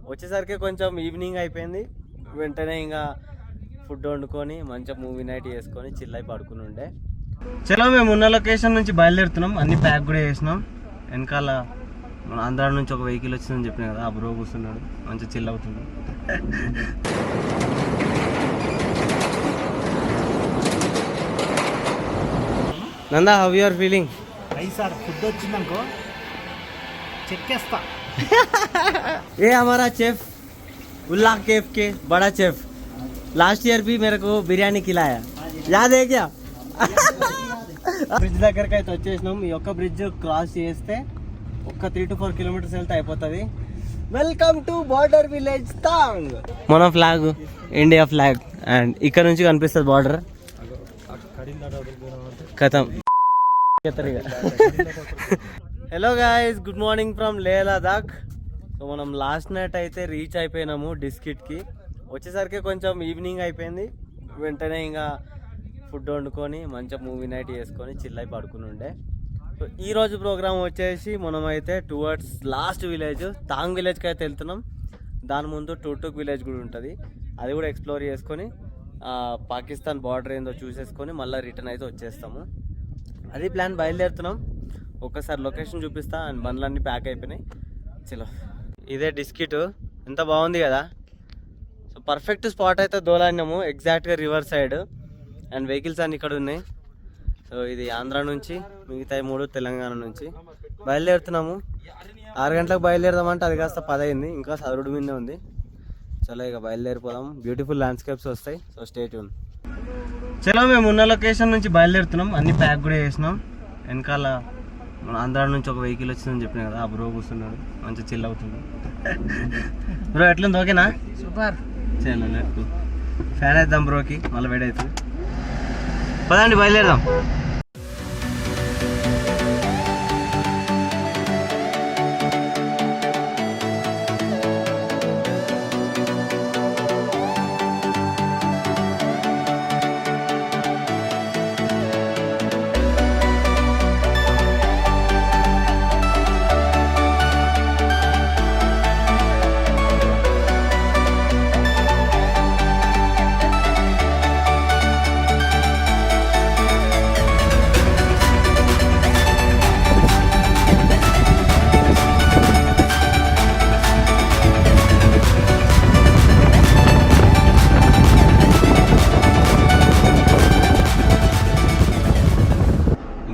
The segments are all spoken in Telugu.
వచ్చేసరికి కొంచెం ఈవినింగ్ అయిపోయింది. వెంటనే ఇంకా ఫుడ్ వండుకొని మంచిగా మూవీ నైట్ చేసుకొని చిల్ అయి పడుకుని ఉండే. చలో మేము ఉన్న లొకేషన్ నుంచి బయలుదేరుతున్నాం. అన్ని ప్యాక్ కూడా చేసినాం. వెనకాల మన ఆంధ్ర నుంచి ఒక వెహికల్ వచ్చిందని చెప్పిన కదా, ఆ బ్రో కూర్చున్నాడు మంచిగా చిల్ అవుతుంది. Nanda, how you are feeling? Sir food వచ్చిందనుకో చెక్కేస్తా. ये हमारा चेफ उल्लाह केफ के बड़ा चेफ लास्ट ईयर भी मेरे को बिरयानी खिलाया, याद है क्या? బ్రిడ్జ్ దగ్గరికి అయితే వచ్చేసినాం. ఈ ఒక్క బ్రిడ్జ్ క్రాస్ చేస్తే ఒక్క 3 to 4 కిలోమీటర్స్ వెళ్తే అయిపోతుంది. Welcome to border village తాంగ్. మన ఫ్లాగ్ ఇండియా ఫ్లాగ్ అండ్ ఇక్కడ నుంచి కనిపిస్తుంది బార్డర్. ఖతం. Hello guys, good morning from Leh Ladakh. So మనం లాస్ట్ నైట్ అయితే రీచ్ అయిపోయినాము డిస్కిట్కి. వచ్చేసరికి కొంచెం ఈవినింగ్ అయిపోయింది. వెంటనే ఇంకా ఫుడ్ వండుకొని మంచిగా మూవీ నైట్ చేసుకొని చిల్ అయి పడుకుని ఉండే. సో ఈరోజు ప్రోగ్రామ్ వచ్చేసి మనమైతే టువర్డ్స్ లాస్ట్ విలేజ్ తాంగ్ విలేజ్కి అయితే వెళ్తున్నాం. దాని ముందు టూటుక్ విలేజ్ కూడా ఉంటుంది, అది కూడా ఎక్స్ప్లోర్ చేసుకొని పాకిస్తాన్ బార్డర్ ఏందో చూసేసుకొని మళ్ళీ రిటర్న్ అయితే వచ్చేస్తాము. అది ప్లాన్. బయలుదేరుతున్నాం. ఒక్కసారి లొకేషన్ చూపిస్తా. అండ్ బండ్లన్నీ ప్యాక్ అయిపోయినాయి. చలో, ఇదే డిస్కిట్. ఎంత బాగుంది కదా. సో పర్ఫెక్ట్ స్పాట్ అయితే దోలాడినాము, ఎగ్జాక్ట్గా రివర్ సైడ్. అండ్ వెహికల్స్ అన్నీ ఇక్కడ ఉన్నాయి. సో ఇది ఆంధ్ర నుంచి, మిగతా 3 తెలంగాణ నుంచి. బయలుదేరుతున్నాము. 6 గంటలకు బయలుదేరదామంటే అది కాస్త 10 అయింది. ఇంకా సరుడు మీదే ఉంది. చలో ఇక బయలుదేరిపోదాం. బ్యూటిఫుల్ ల్యాండ్స్కేప్స్ వస్తాయి. So stay tune. చలో మేము ఉన్న లొకేషన్ నుంచి బయలుదేరుతున్నాం. అన్ని ప్యాక్ కూడా చేసినాం. వెనకాల మన ఆంధ్ర నుంచి ఒక వెహికల్ వచ్చిందని చెప్పిన కదా, ఆ బ్రో కూర్చున్నాడు మంచిగా చిల్ అవుతుంది. బ్రో ఎట్లుంది? ఓకేనా? సూపర్. చలో లెట్ ఫ్యాన్ వేద్దాం బ్రోకి, మళ్ళీ వేడవుతుంది. పదండి బయలుదేరదాం.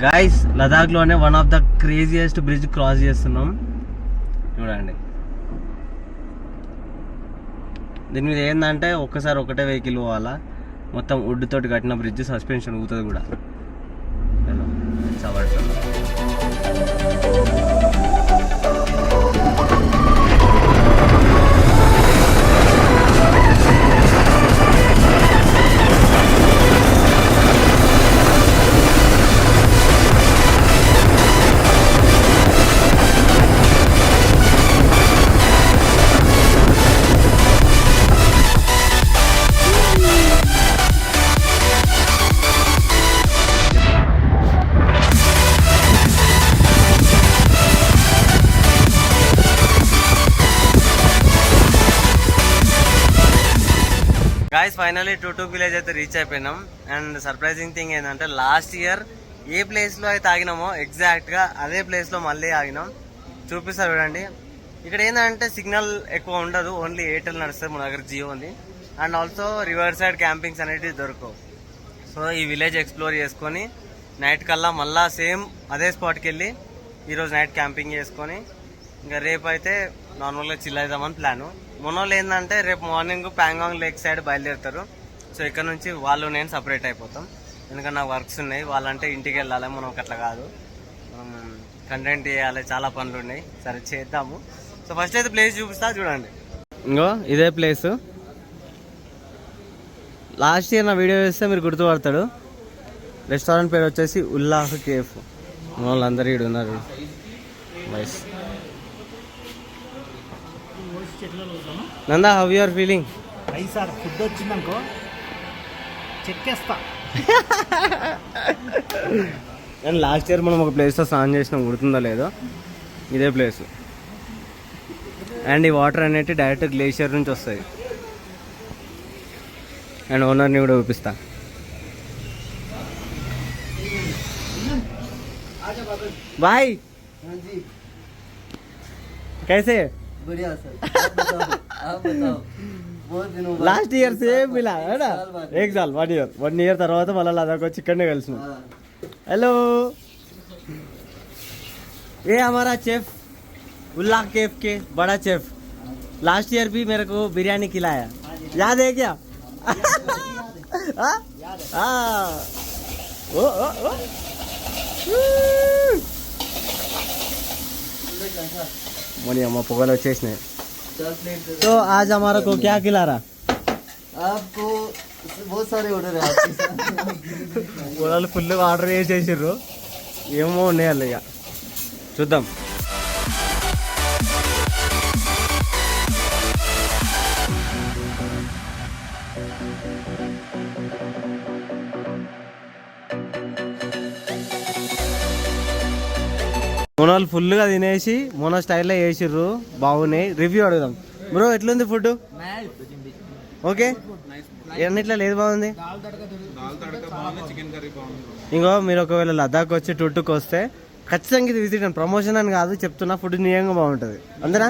గాయస్, లదాఖ్లోనే one of the craziest bridge cross చేస్తున్నాం. చూడండి, దీని మీద ఏంటంటే ఒక్కసారి ఒకటే వెహికల్ పోవాలా. మొత్తం వుడ్ తోటి కట్టిన బ్రిడ్జ్, సస్పెన్షన్ ఊగుతుంది కూడా. గాయస్, ఫైనల్లీ టూటుక్ విలేజ్ అయితే రీచ్ అయిపోయినాం. అండ్ సర్ప్రైజింగ్ థింగ్ ఏంటంటే లాస్ట్ ఇయర్ ఏ ప్లేస్లో అయితే ఆగినామో ఎగ్జాక్ట్గా అదే ప్లేస్లో మళ్ళీ ఆగినాం. చూపిస్తారు చూడండి. ఇక్కడ ఏంటంటే సిగ్నల్ ఎక్కువ ఉండదు, ఓన్లీ ఎయిర్టెల్ నడుస్తుంది. మన దగ్గర జియో ఉంది. And also river side campings అనేవి దొరకవు. సో ఈ విలేజ్ ఎక్స్ప్లోర్ చేసుకొని నైట్ కల్లా మళ్ళీ సేమ్ అదే స్పాట్కి వెళ్ళి ఈరోజు నైట్ క్యాంపింగ్ చేసుకొని ఇంకా రేపు అయితే నార్మల్గా చిల్ అవుదామని ప్లాను. మొన్నోళ్ళు ఏంటంటే రేపు మార్నింగ్ ప్యాంగాంగ్ లేక్ సైడ్ బయలుదేరుతారు. సో ఇక్కడ నుంచి వాళ్ళు నేను సపరేట్ అయిపోతాం. ఎందుకంటే నాకు వర్క్స్ ఉన్నాయి. వాళ్ళంటే ఇంటికి వెళ్ళాలి, మనం అట్లా కాదు. మనం కంటెంట్ చేయాలి, చాలా పనులు ఉన్నాయి. సరే చేద్దాము. సో ఫస్ట్ అయితే ప్లేస్ చూపిస్తా చూడండి. ఇంకో ఇదే ప్లేస్. లాస్ట్ ఇయర్ నా వీడియో చేస్తే మీరు గుర్తుపడతాడు. రెస్టారెంట్ పేరు వచ్చేసి ఉల్లాహ్ కేఫ్. వాళ్ళందరూ ఇక్కడ ఉన్నారు. వైస్ Nanda, how you are feeling? Sir food వచ్చిందనుకో చెక్కేస్తా. అండ్ లాస్ట్ ఇయర్ మనం ఒక ప్లేస్లో స్నానం చేసినాం, గుర్తుందో లేదో. ఇదే ప్లేస్. అండ్ ఈ వాటర్ అనేది డైరెక్ట్ గ్లేషియర్ నుంచి వస్తుంది. అండ్ ఓనర్ని కూడా చూపిస్తా. బాయ్ कैसे बढ़िया सर, आप बताओ बहुत दिनों बाद लास्ट ईयर से मिला है ना, एक साल 1 year తర్వాత మళ్ళీ లదాఖ్ వచ్చి ఇక్కడనే కలిసినాం. हेलो ये हमारा चेफ उल्लाह केफ के बड़ा चेफ, लास्ट ईयर भी मेरे को बिरयानी खिलाया, याद है क्या? हाँ ओ ओ ओ मोनी अम्मा पोगल వచ్చేసినాయి. तो आज हमारा को क्या खिला रहा? आपको बहुत सारे ऑर्डर है आपके साथ. వాళ్ళు ఫుల్గా ఆర్డర్ చేసేసారు, ఏమో ఉన్నాయి వాళ్ళు, ఇక చూద్దాం. మొన్న ఫుల్గా తినేసి మొన్న స్టైల్లో వేసిర్రు, బాగున్నాయి. రివ్యూ అడుగుదాం. బ్రో ఎట్లుంది ఫుడ్? ఓకే, అన్నిట్లో లేదు బాగుంది. ఇంకో మీరు ఒకవేళ లదాఖ్ వచ్చి టూర్కి వస్తే ఖచ్చితంగా ఇది విజిట్ అండి, ప్రమోషన్ అని కాదు చెప్తున్నా, ఫుడ్ నిజంగా బాగుంటుంది. అందరా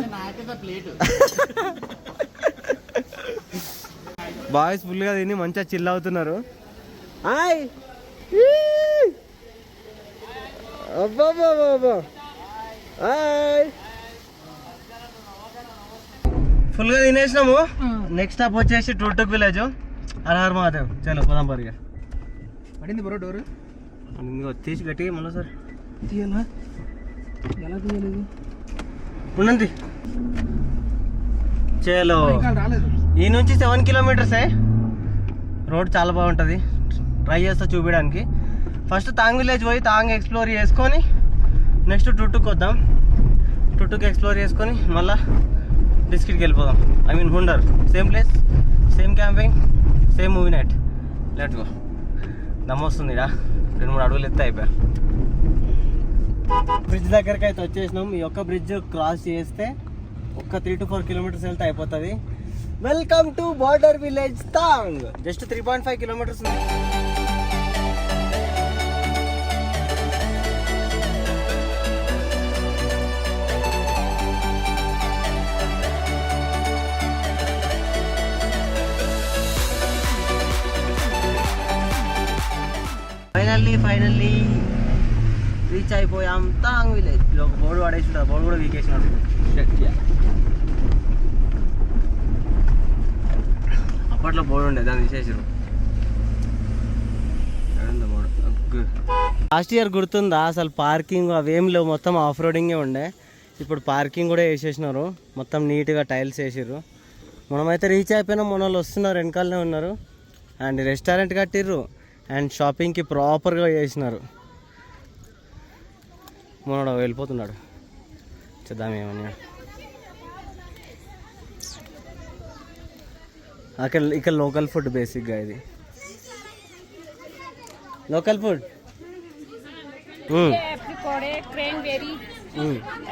బాయ్స్ ఫుల్గా తిని మంచిగా చిల్ అవుతున్నారు. హాయ్ అబ్బా ఫుల్గా తినేసినాము. నెక్స్ట్ స్టాప్ వచ్చేసి టూటుక్ విలేజ్. హర్ మహాదేవ్. చలో పోదాం పరిగా. పడింది బ్రో డోర్. తీసి గట్టిగా మళ్ళీ సార్ తీయాలా? ఎలా తీయలేదు? ఉండండి. చలో రాలేదు. ఈ నుంచి 7 kilometers. రోడ్ చాలా బాగుంటుంది, ట్రై చేస్తా చూపించడానికి. ఫస్ట్ తాంగ్ విలేజ్ పోయి తాంగ్ ఎక్స్ప్లోర్ చేసుకొని నెక్స్ట్ టూటుక్ వద్దాం. టూటుక్ ఎక్స్ప్లోర్ చేసుకొని మళ్ళీ డిస్ట్రిక్ట్కి వెళ్ళిపోదాం. I mean Hunder. Same place, same camping, same movie night. Let's go. దమ్మొస్తుంది ఇక 2-3 అడుగులు ఎత్తే అయిపోయా. బ్రిడ్జ్ దగ్గరికి అయితే వచ్చేసినాం. ఈ ఒక్క బ్రిడ్జ్ క్రాస్ చేస్తే ఒక్క 3 to 4 kilometers వెళ్తే అయిపోతుంది. Welcome to border village తాంగ్. Just 3.5 kilometers ఉంది. ఫైనల్లీ రీచ్ అయిపోయాం తాంగ్ విలేజ్. ఒక బోర్డు పడేసి ఉంటుంది, బోర్డు కూడా వీకేసినట్టు. అప్పట్లో బోర్డు ఉండే, దాన్ని తీసేసారు. లాస్ట్ ఇయర్ గుర్తుందా అసలు? పార్కింగ్ అవేం లేవు, మొత్తం ఆఫ్ రోడింగే ఉండే. ఇప్పుడు పార్కింగ్ కూడా వేసేసినారు, మొత్తం నీట్గా టైల్స్ వేసిర్రు. మనమైతే రీచ్ అయిపోయినాం. మన వాళ్ళు వస్తున్నారు, వెనకాలనే ఉన్నారు. అండ్ రెస్టారెంట్ కట్టిర్రు అండ్ షాపింగ్కి ప్రాపర్గా చేసినారు. మనోడు వెళ్ళిపోతున్నాడు, చూద్దాం ఏమన్నా. ఇక్కడ లోకల్ ఫుడ్ బేసిక్గా, ఇది లోకల్ ఫుడ్. पकौड़े क्रैनबेरी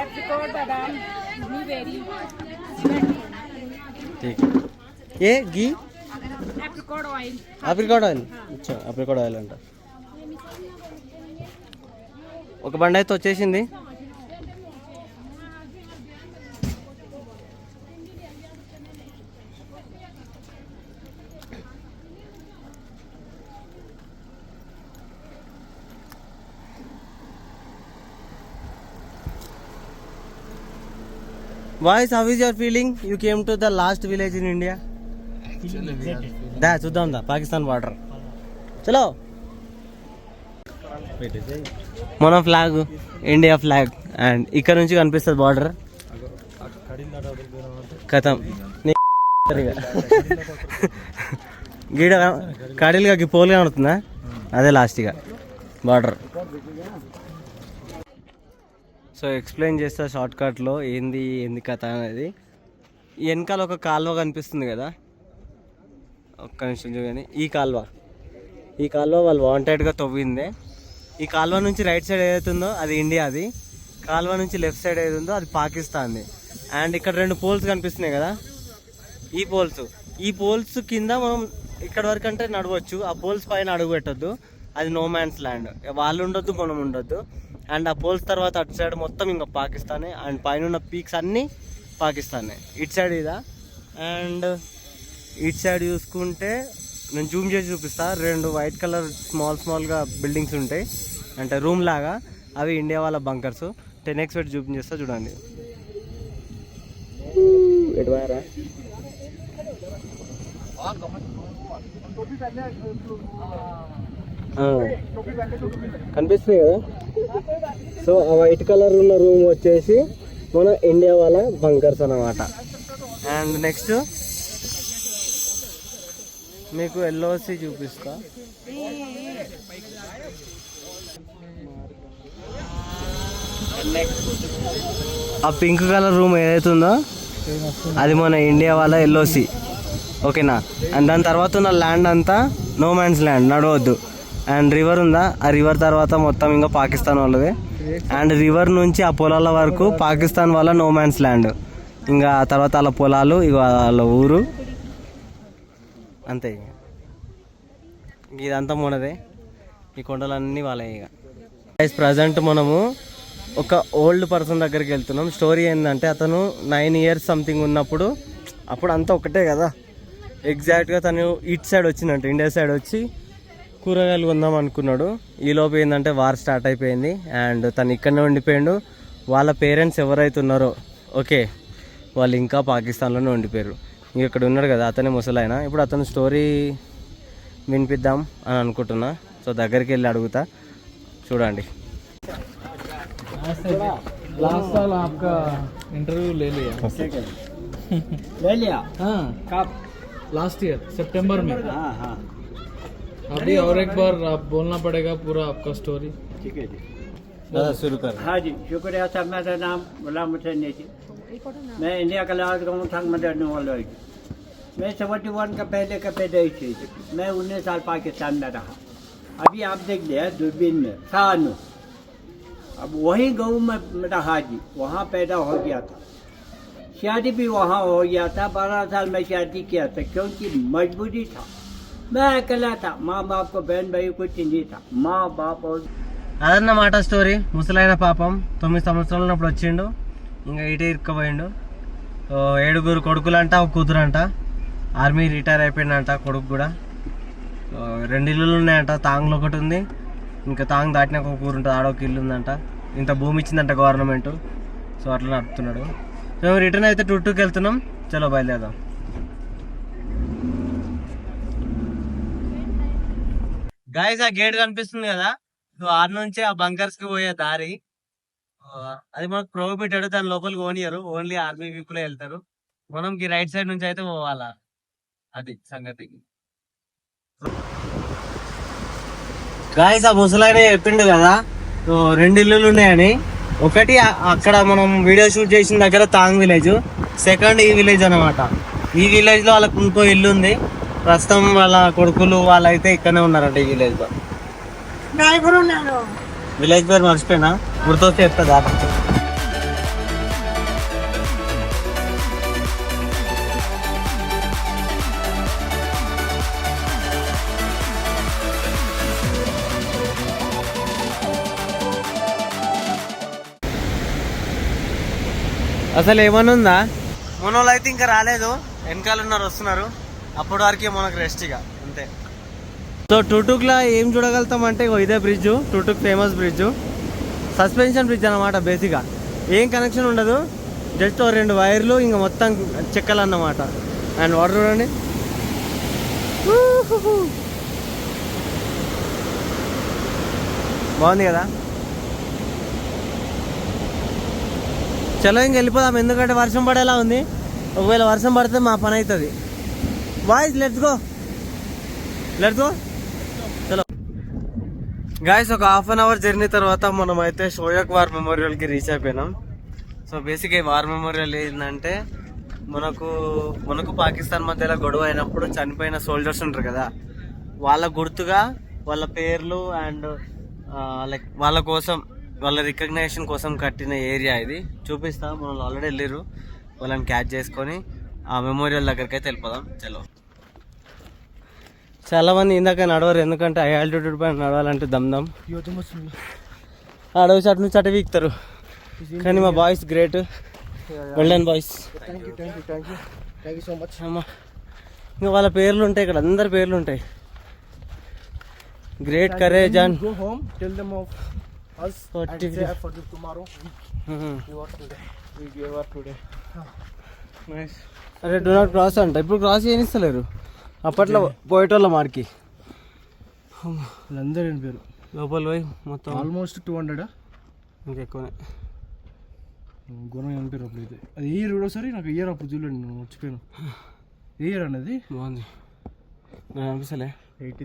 एप्रिकॉट बादाम ब्लूबेरी ठीक है. ये घी एप्रिकॉट ऑयल అప్రికాట్ ఆయిల్. అచ్చా, అప్రికాట్ ఆయిల్ అంట. ఒక బండి అయితే వచ్చేసింది. Boys, how is your feeling? You came to the last village in India. దా చూద్దాం, దా పాకిస్తాన్ బార్డర్. చలో. మన ఫ్లాగ్, ఇండియా ఫ్లాగ్. అండ్ ఇక్కడ నుంచి కనిపిస్తుంది బార్డర్. కథం గీడ కాడీలుగా పోలుగా కనుతుందా, అదే లాస్ట్గా బార్డర్. సో ఎక్స్ప్లెయిన్ చేస్తా షార్ట్కట్లో ఏంది కథ అనేది. వెనకాల ఒక కాలువ కనిపిస్తుంది కదా, ఒక్క నిమిషం చూడండి. ఈ కాలువ వాళ్ళు వాంటెడ్గా తవ్విందే. ఈ కాలువ నుంచి రైట్ సైడ్ ఏదైతుందో అది ఇండియాది, కాలువ నుంచి లెఫ్ట్ సైడ్ ఏది ఉందో అది పాకిస్తాన్ది. అండ్ ఇక్కడ 2 పోల్స్ కనిపిస్తున్నాయి కదా, ఈ పోల్స్ కింద మనం ఇక్కడ వరకు అంటే నడవచ్చు. ఆ పోల్స్ పైన అడుగు పెట్టద్దు, అది నో మ్యాన్స్ ల్యాండ్. వాళ్ళు ఉండొద్దు, మనం ఉండొద్దు. అండ్ ఆ పోల్స్ తర్వాత అటు సైడ్ మొత్తం ఇంకా పాకిస్తానే. అండ్ పైన ఉన్న పీక్స్ అన్నీ పాకిస్తానే. ఇటు సైడ్ ఇదా. అండ్ ఇటు సైడ్ చూసుకుంటే నేను జూమ్ చేసి చూపిస్తా, 2 వైట్ కలర్ స్మాల్గా బిల్డింగ్స్ ఉంటాయి, అంటే రూమ్ లాగా. అవి ఇండియా వాళ్ళ బంకర్స్. 10x పెట్టి జూమ్ చేస్తా చూడండి. కనిపిస్తుంది కదా. సో ఆ వైట్ కలర్ ఉన్న రూమ్ వచ్చేసి మన ఇండియా వాళ్ళ బంకర్స్ అన్నమాట. అండ్ నెక్స్ట్ మీకు LOC చూపిస్తా. ఆ పింక్ కలర్ రూమ్ ఏదైతుందో అది మన ఇండియా వాళ్ళ LOC, ఓకేనా. అండ్ దాని తర్వాత ఉన్న ల్యాండ్ అంతా నో మ్యాన్స్ ల్యాండ్, నడవద్దు. అండ్ రివర్ ఉందా, ఆ రివర్ తర్వాత మొత్తం ఇంకా పాకిస్తాన్ వాళ్ళది. అండ్ రివర్ నుంచి ఆ పొలాల వరకు పాకిస్తాన్ వాళ్ళ నో మ్యాన్స్ ల్యాండ్. ఇంకా తర్వాత వాళ్ళ పొలాలు, ఇక వాళ్ళ ఊరు, అంతే. ఇదంతా మనదే, ఈ కొండలన్నీ వాళ్ళే. ఇక ప్రజెంట్ మనము ఒక ఓల్డ్ పర్సన్ దగ్గరికి వెళ్తున్నాం. స్టోరీ ఏంటంటే అతను 9 years సంథింగ్ ఉన్నప్పుడు, అప్పుడు అంతా ఒకటే కదా, ఎగ్జాక్ట్గా తను ఇటు సైడ్ వచ్చిందంట, ఇండియా సైడ్ వచ్చి కూరగాయలు కొందాం అనుకున్నాడు. ఈలోపు ఏంటంటే వార్ స్టార్ట్ అయిపోయింది. అండ్ తను ఇక్కడనే ఉండిపోయాడు. వాళ్ళ పేరెంట్స్ ఎవరైతే ఉన్నారో, ఓకే, వాళ్ళు ఇంకా పాకిస్తాన్లోనే ఉండిపోయారు. ఇంక ఇక్కడ ఉన్నాడు కదా అతనే ముసలాయన. ఇప్పుడు అతను స్టోరీ వినిపిద్దాం అని అనుకుంటున్నా. సో దగ్గరికి వెళ్ళి అడుగుతా, చూడండి. लास्ट साल आपका इंटरव्यू ले लिया हाँ कब? लास्ट ईयर सितंबर में। हाँ अभी और एक बार आप बोलना पड़ेगा पूरा आपका स्टोरी। ठीक है जी, शुरू कर. हाँ जी, शुक्रिया साहब. मेरा नाम गुलाम हुसैन है जी. मैं इंडिया का लाज गाँव थंग में रहने वाला हूँ. मैं 71 का पहले का पैदाइश है जी. मैं 19 साल पाकिस्तान में रहा. अभी आप देख लिया दूरबीन में सानू. अब वही गाँव में रहा जी, वहाँ पैदा हो गया था. शादी भी वहाँ हो गया था. 12 साल में शादी किया था क्योंकि मजबूरी था. मैं अकेला था, माँ बाप को बहन भाई कुछ नहीं था. माँ बाप और అదన్నమాట స్టోరీ. ముసలైన పాపం 9 సంవత్సరాలు ఉన్నప్పుడు వచ్చిండు, ఇంకా ఇటే ఇరుక్కుపోయిండు. 7 కొడుకులంట, ఒక కూతురంట. ఆర్మీ రిటైర్ అయిపోయిందంట కొడుకు కూడా. 2 ఇల్లులు ఉన్నాయంట. తాంగ్లో ఒకటి ఉంది, ఇంకా తాంగ్ దాటినాక ఒక ఊరు ఉంటుంది, ఆడొక ఇల్లు ఉందంట. ఇంత భూమి ఇచ్చిందంట గవర్నమెంట్. సో అట్లా నడుపుతున్నాడు. సో మేము రిటర్న్ అయితే టూకి వెళ్తున్నాం. చలో బయలుదేరదాం. గాయస్ ఆ గేట్ కనిపిస్తుంది కదా, సో ఆరు నుంచి ఆ బంకర్స్ కి పోయే దారి అది మనకు ప్రోహిబిటెడ్. దాని లోపలికి పోనీయరు, ఓన్లీ ఆర్మీ పీపుల్ వెళ్తారు. మనకి రైట్ సైడ్ నుంచి అయితే పోవాలా, అది సంగతి. గాయస్ ఆ ముసలాయన చెప్పిండు కదా 2 ఇల్లులు ఉన్నాయని. ఒకటి అక్కడ మనం వీడియో షూట్ చేసిన దగ్గర తాంగ్ విలేజ్, సెకండ్ ఈ విలేజ్ అనమాట. ఈ విలేజ్ లో వాళ్ళకు ఇంకో ఇల్లు ఉంది. ప్రస్తుతం వాళ్ళ కొడుకులు వాళ్ళైతే ఇక్కడనే ఉన్నారంట ఈ విలేజ్ లో. విలేజ్ పేరు మర్చిపోయినా, గుర్తొస్తే చెప్తా. అసలు ఏమన్నా ఉందా? మనోళ్ళు అయితే ఇంకా రాలేదు, వెనకాల ఉన్నారు, వస్తున్నారు. అప్పటి వరకే మనకు రెస్ట్ ఇక అంతే. సో టూటుక్లో ఏం చూడగలుగుతాం అంటే ఇదే bridge, Turtuk famous bridge, suspension bridge అనమాట. బేసిక్గా ఏం కనెక్షన్ ఉండదు, జస్ట్ 2 వైర్లు, ఇంకా మొత్తం చెక్కలు అన్నమాట. అండ్ వాటర్ చూడండి, బాగుంది కదా. చలో ఇంక వెళ్ళిపోదాం, ఎందుకంటే వర్షం పడేలా ఉంది. ఒకవేళ వర్షం పడితే మా పని అవుతుంది. Boys let's go. చలో గాయస్, ఒక ½ an hour జర్నీ తర్వాత మనం అయితే షోయక్ వార్ మెమోరియల్కి రీచ్ అయిపోయినాం. సో బేసిక్గా ఈ వార్ మెమోరియల్ ఏంటంటే మనకు పాకిస్తాన్ మధ్యలో గొడవ అయినప్పుడు చనిపోయిన సోల్జర్స్ ఉంటారు కదా, వాళ్ళ గుర్తుగా వాళ్ళ పేర్లు అండ్ లైక్ వాళ్ళ రికగ్నైజేషన్ కోసం కట్టిన ఏరియా ఇది. చూపిస్తా, మనం ఆల్రెడీ వెళ్ళిర్రు. వాళ్ళని క్యాచ్ చేసుకొని ఆ మెమోరియల్ దగ్గరికి అయితే వెళ్ళిపోదాం. చలో. చాలా మంది ఇందాక నడవరు, ఎందుకంటే హై ఆల్టిట్యూడ్ పైన నడవాలంటే దమ్దమ్ అడవి చట్టు నుంచి అటు వీక్తారు. కానీ మా బాయ్స్ గ్రేట్, వెల్డన్ బాయ్స్. అమ్మా ఇంకా వాళ్ళ పేర్లు ఉంటాయి ఇక్కడ, అందరి పేర్లు ఉంటాయి. గ్రేట్ కరేజ్ అండ్ అరే డూ నాట్ క్రాస్ అంట. ఇప్పుడు క్రాస్ చేయనిస్తలేరు, అప్పట్లో పోయేటోళ్ళ మార్కి. అందరూ ఏం పేరు లోపల పోయి మొత్తం ఆల్మోస్ట్ 200 ఇంకెక్కువనే. గుణం ఏం పేరు అప్పుడు అయితే అది ఇయర్ కూడా సరే నాకు ఇయర్ అప్పుడు చూడండి, నేను మర్చిపోయాను. ఇయర్ అన్నది బాగుంది నాకు అనిపిస్తలే.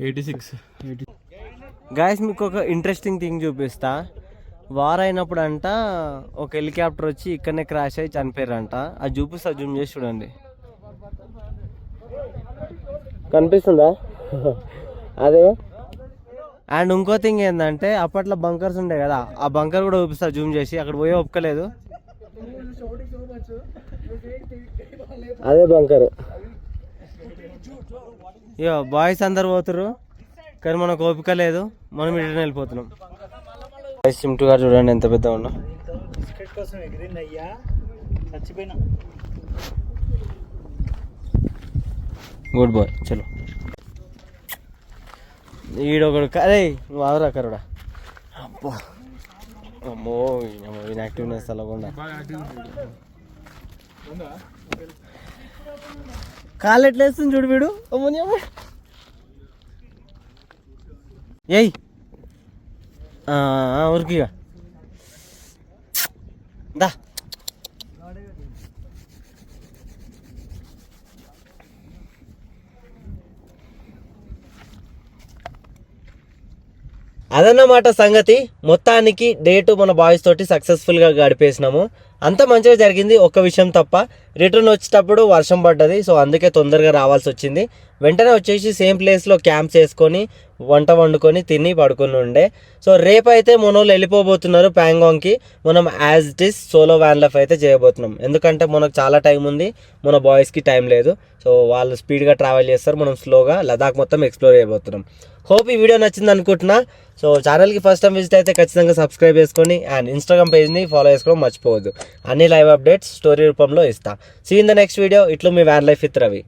86 గాయస్ మీకు ఒక ఇంట్రెస్టింగ్ థింగ్ చూపిస్తా. వార్ అయినప్పుడు అంట ఒక హెలికాప్టర్ వచ్చి ఇక్కడనే క్రాష్ అయ్యి చనిపోయారంట. అది చూపిస్తా, జూమ్ చేసి చూడండి. కనిపిస్తుందా? అదే. అండ్ ఇంకో థింగ్ ఏంటంటే అప్పట్లో బంకర్స్ ఉండే కదా, ఆ బంకర్ కూడా చూపిస్తా జూమ్ చేసి. అక్కడ పోయి ఒప్పుకోలేదు, అదే బంకర్. ఇయో బాయ్స్ అందరు పోతురు, కానీ మనకు ఓపిక లేదు, మనం రిటర్న్ వెళ్ళిపోతున్నాం. చిమ్టు గారు చూడండి ఎంత పెద్ద ఉన్నా. Good boy. చలో. ఈడొకడు అదే నువ్వు ఆవురా కరుడా. అబ్బో అమ్మో ఇన్యాక్టివ్నెస్ అలాగకుండా. కాళ్ళు ఎట్లా వేస్తుంది చూడు వీడు. అమ్మని అమ్మ ఏయ్ ఉరికిగా దా. అదన్నమాట సంగతి. మొత్తానికి డేటు మన బాయ్స్ తోటి సక్సెస్ఫుల్గా గడిపేసినాము. అంత మంచిగా జరిగింది, ఒక్క విషయం తప్ప. రిటర్న్ వచ్చేటప్పుడు వర్షం పడ్డది, సో అందుకే తొందరగా రావాల్సి వచ్చింది. వెంటనే వచ్చేసి సేమ్ ప్లేస్లో క్యాంప్ చేసుకొని వంట వండుకొని తిని పడుకుని ఉండే. సో రేపైతే మనోళ్ళు వెళ్ళిపోబోతున్నారు ప్యాంగాంగ్కి. మనం as it is solo van life అయితే చేయబోతున్నాం. ఎందుకంటే మనకు చాలా టైం ఉంది, మన బాయ్స్కి టైం లేదు. సో వాళ్ళు స్పీడ్గా ట్రావెల్ చేస్తారు, మనం స్లోగా లదాఖ్ మొత్తం ఎక్స్ప్లోర్ చేయబోతున్నాం. హోప్ ఈ వీడియో నచ్చింది అనుకుంటున్నా. సో ఛానల్కి ఫస్ట్ టైం విజిట్ అయితే ఖచ్చితంగా సబ్స్క్రైబ్ చేసుకొని అండ్ ఇన్స్టాగ్రామ్ పేజ్ని ఫాలో చేసుకోవడం మర్చిపోవద్దు. అన్ని లైవ్ అప్డేట్స్ స్టోరీ రూపంలో ఇస్తా. See in the next video. ఇట్లు మీ వ్యాన్ లైఫ్ విత్ రవి.